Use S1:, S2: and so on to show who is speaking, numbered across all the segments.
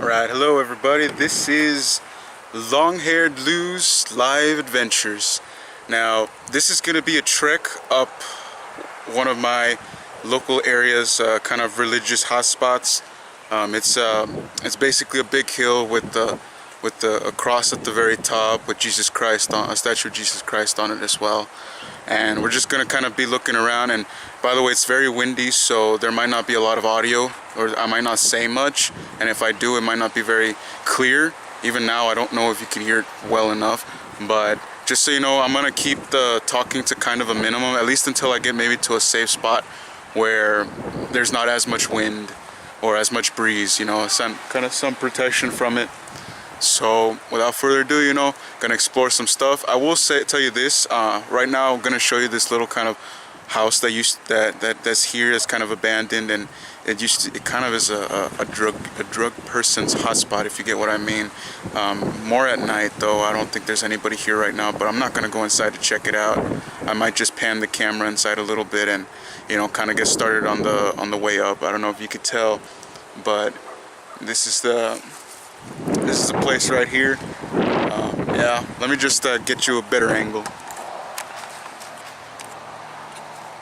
S1: Alright, hello everybody. This is Long-Haired Lou's Live Adventures. Now, this is going to be a trek up one of my local areas, kind of religious hotspots. It's basically a big hill with a cross at the very top with Jesus Christ on a statue of Jesus Christ on it as well. And we're just gonna kind of be looking around. And by the way, it's very windy, so there might not be a lot of audio, or I might not say much, and if I do, it might not be very clear. Even now, I don't know if you can hear it well enough, but just so you know, I'm gonna keep the talking to kind of a minimum, at least until I get maybe to a safe spot where there's not as much wind or as much breeze, you know, kind of some protection from it. So without further ado, gonna explore some stuff. I will tell you this, right now I'm gonna show you this little kind of house that's here. It's kind of abandoned, and it kind of is a drug person's hotspot, if you get what I mean. More at night though. I don't think there's anybody here right now, but I'm not gonna go inside to check it out. I might just pan the camera inside a little bit and kind of get started on the way up. I don't know if you could tell, but this is the place right here. Yeah, let me just get you a better angle.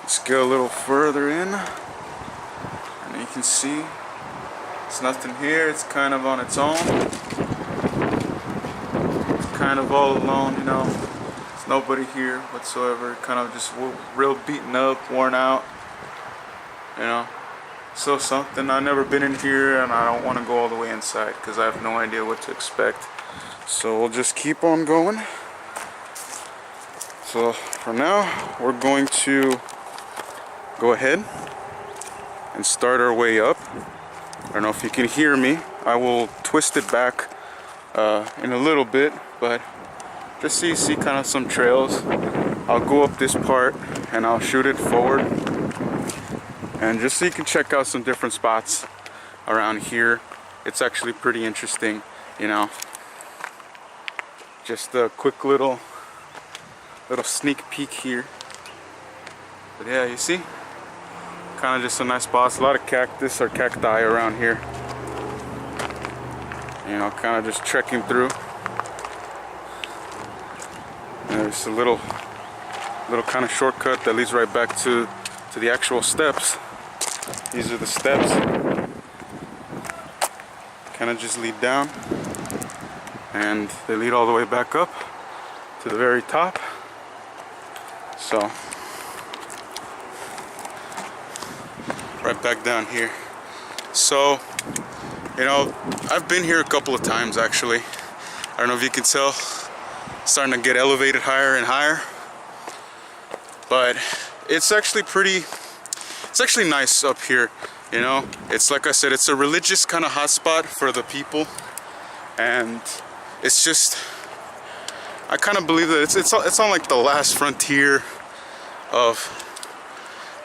S1: Let's go a little further in, and you can see it's nothing here. It's kind of on its own. It's kind of all alone, There's nobody here whatsoever. Kind of just real beaten up, worn out, So something. I've never been in here, and I don't want to go all the way inside because I have no idea what to expect. So we'll just keep on going. So for now, we're going to go ahead and start our way up. I don't know if you can hear me. I will twist it back in a little bit, but just so you see kind of some trails. I'll go up this part and I'll shoot it forward. And just so you can check out some different spots around here. It's actually pretty interesting, Just a quick little sneak peek here. But yeah, you see? Kind of just some nice spots. A lot of cactus or cacti around here. Kind of just trekking through. And there's a little kind of shortcut that leads right back to the actual steps. These are the steps. Kind of just lead down, and they lead all the way back up to the very top. So right back down here. So I've been here a couple of times actually. I don't know if you can tell, starting to get elevated higher and higher, but it's actually nice up here. It's like I said, it's a religious kind of hotspot for the people, and it's just, I kind of believe that it's on like the last frontier of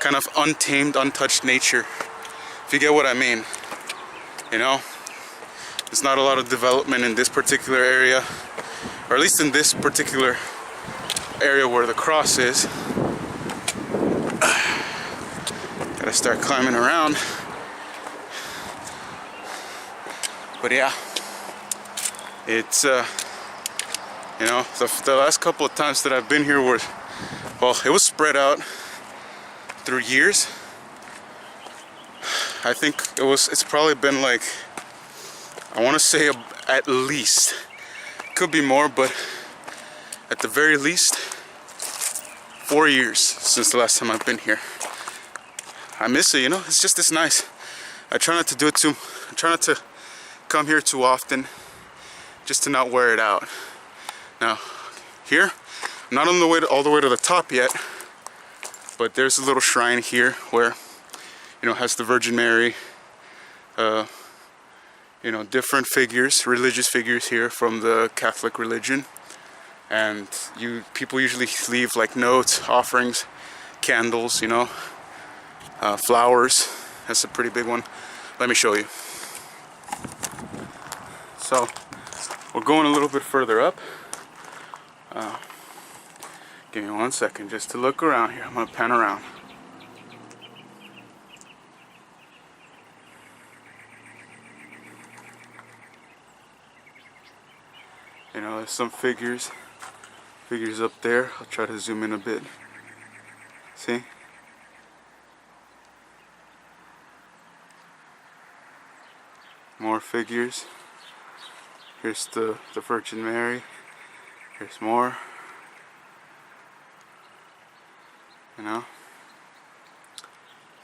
S1: kind of untamed, untouched nature, if you get what I mean. There's not a lot of development in this particular area, or at least in this particular area where the cross is. Gotta start climbing around. But yeah, it's the last couple of times that I've been here it was spread out through years. I think it's probably been like, I want to say at least, could be more, but at the very least 4 years since the last time I've been here. I miss it, it's nice. I try not to come here too often, just to not wear it out. Now, here, I'm not on the way all the way to the top yet, but there's a little shrine here where, has the Virgin Mary, different figures, religious figures here from the Catholic religion. And people usually leave like notes, offerings, candles, flowers. That's a pretty big one. Let me show you. So we're going a little bit further up. Give me 1 second just to look around here. I'm gonna pan around. You know, there's some figures up there. I'll try to zoom in a bit. See? More figures. Here's the Virgin Mary. Here's more. You know?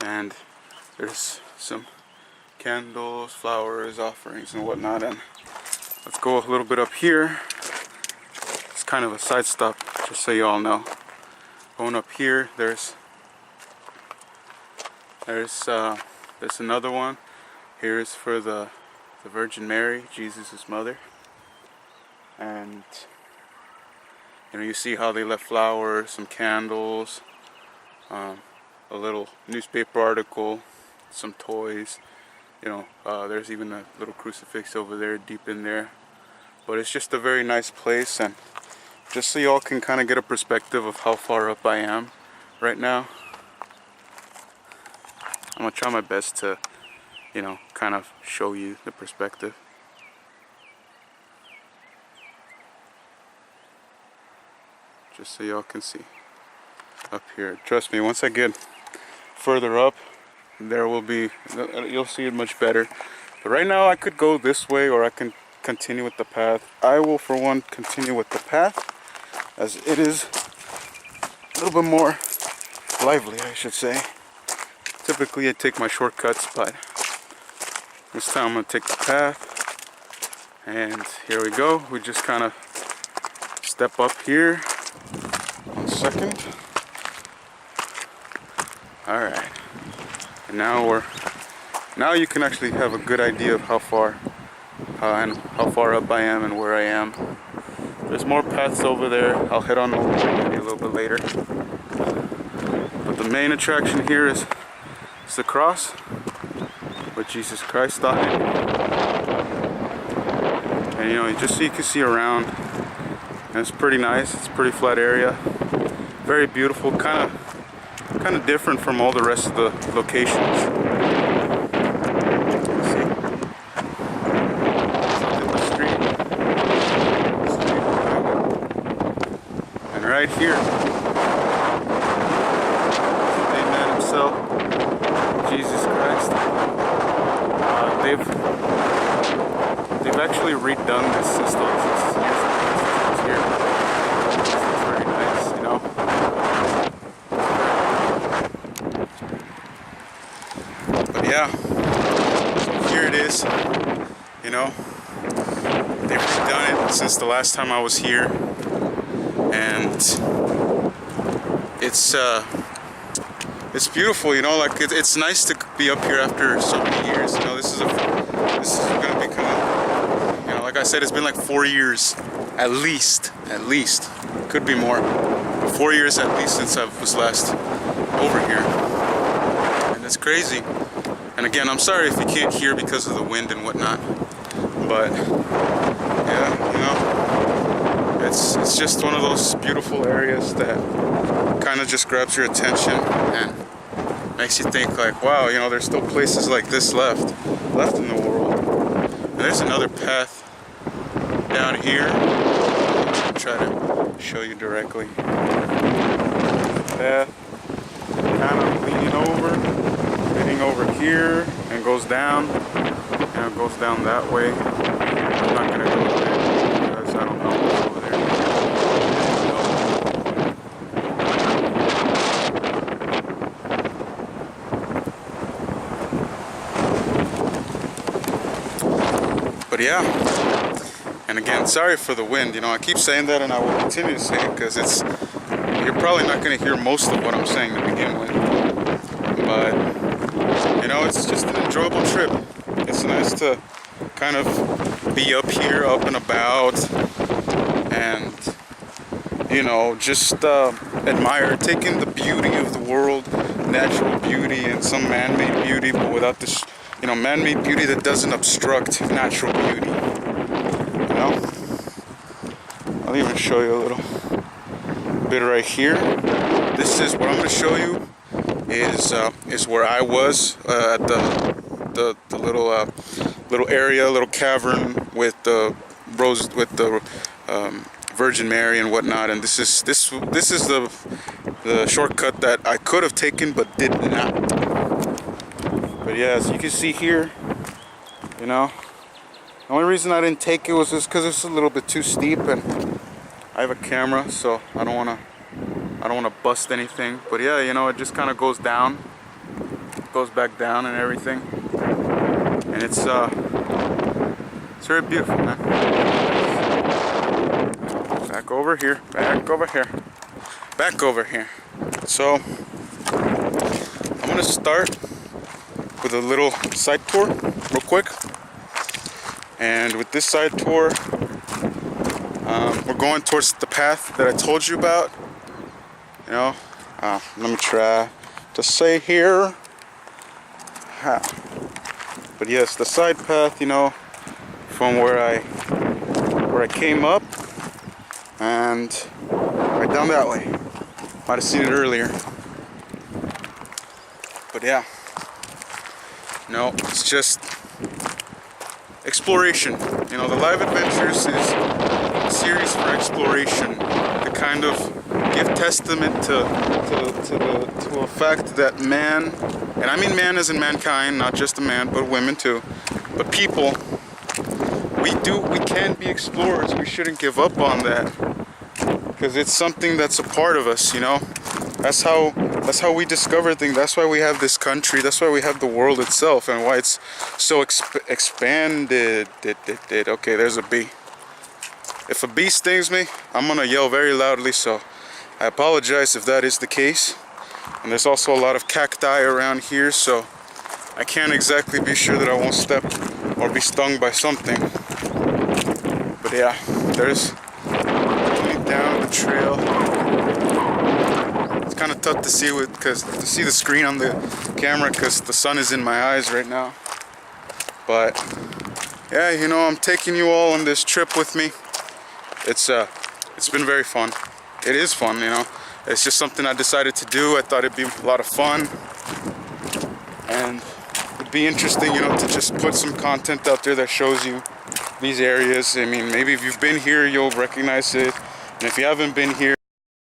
S1: And there's some candles, flowers, offerings, and whatnot. And let's go a little bit up here. It's kind of a side stop, just so you all know. Going up here, there's another one. Here is for the Virgin Mary, Jesus' mother. And you know, you see how they left flowers, some candles, a little newspaper article, some toys. You know, there's even a little crucifix over there, deep in there. But it's just a very nice place, and just so y'all can kind of get a perspective of how far up I am right now. I'm gonna try my best to, you know, kind of show you the perspective. Just so y'all can see up here. Trust me, once I get further up, there will be, you'll see it much better. But right now I could go this way, or I can continue with the path. I will, for one, continue with the path, as it is a little bit more lively, I should say. Typically I take my shortcuts, but this time I'm going to take the path. And here we go. We just kind of step up here. 1 second. Alright. And now you can actually have a good idea of how far up I am and where I am. There's more paths over there. I'll head on over there maybe a little bit later. But the main attraction here is the cross with Jesus Christ on it. And you know, just so you can see around. And it's pretty nice. It's a pretty flat area. Very beautiful, kind of different from all the rest of the locations. Right here, the man himself, Jesus Christ. They've actually redone this system since years ago. It's very nice, you know. But yeah, so here it is. You know, they've redone it since the last time I was here. And it's beautiful, you know. Like it's nice to be up here after so many years. You know, this is gonna become, you know, like I said, it's been like 4 years, at least, could be more, but 4 years at least since I was last over here, and it's crazy. And again, I'm sorry if you can't hear because of the wind and whatnot, but yeah, you know. It's just one of those beautiful areas that kind of just grabs your attention and makes you think like, wow, you know, there's still places like this left in the world. And there's another path down here. I'll try to show you directly. Path kind of leaning over here, and goes down, and it goes down that way. I'm not gonna go there because I don't know what's over there. But yeah, and again, sorry for the wind. You know, I keep saying that, and I will continue to say it because you're probably not going to hear most of what I'm saying to begin with. But you know, it's just an enjoyable trip. It's nice to kind of be up here, up and about, and you know, just admire, take in the beauty of the world, natural beauty and some man-made beauty, but without this, you know, man-made beauty that doesn't obstruct natural beauty. You know, I'll even show you a little bit right here. This is what I'm going to show you is where I was at the little area, little cavern with the Virgin Mary and whatnot. And this is the shortcut that I could have taken but did not. But yeah, as you can see here, you know, the only reason I didn't take it was just because it's a little bit too steep, and I have a camera, so I don't wanna bust anything. But yeah, you know, it just kind of goes down, goes back down and everything, and it's very beautiful, man. Back over here, back over here, back over here. So I'm gonna start with a little side tour real quick. And with this side tour, we're going towards the path that I told you about. You know, let me try to say here. But yes, the side path, you know, from where I came up, and right down that way. Might have seen it earlier. But yeah, no, it's just exploration. You know, the Live Adventures is a series for exploration to kind of give testament to a fact that man, and I mean man as in mankind, not just a man, but women too, but people, we can be explorers. We shouldn't give up on that, because it's something that's a part of us, you know. That's how we discover things. That's why we have this country. That's why we have the world itself, and why it's so expanded. Okay, there's a bee. If a bee stings me, I'm gonna yell very loudly, so I apologize if that is the case. And there's also a lot of cacti around here, so I can't exactly be sure that I won't step or be stung by something. But yeah, there's going down the trail. It's kind of tough to see to see the screen on the camera because the sun is in my eyes right now. But yeah, you know, I'm taking you all on this trip with me. It's been very fun. It is fun, you know. It's just something I decided to do. I thought it'd be a lot of fun, and it'd be interesting, you know, to just put some content out there that shows you these areas. I mean, maybe if you've been here, you'll recognize it, and if you haven't been here,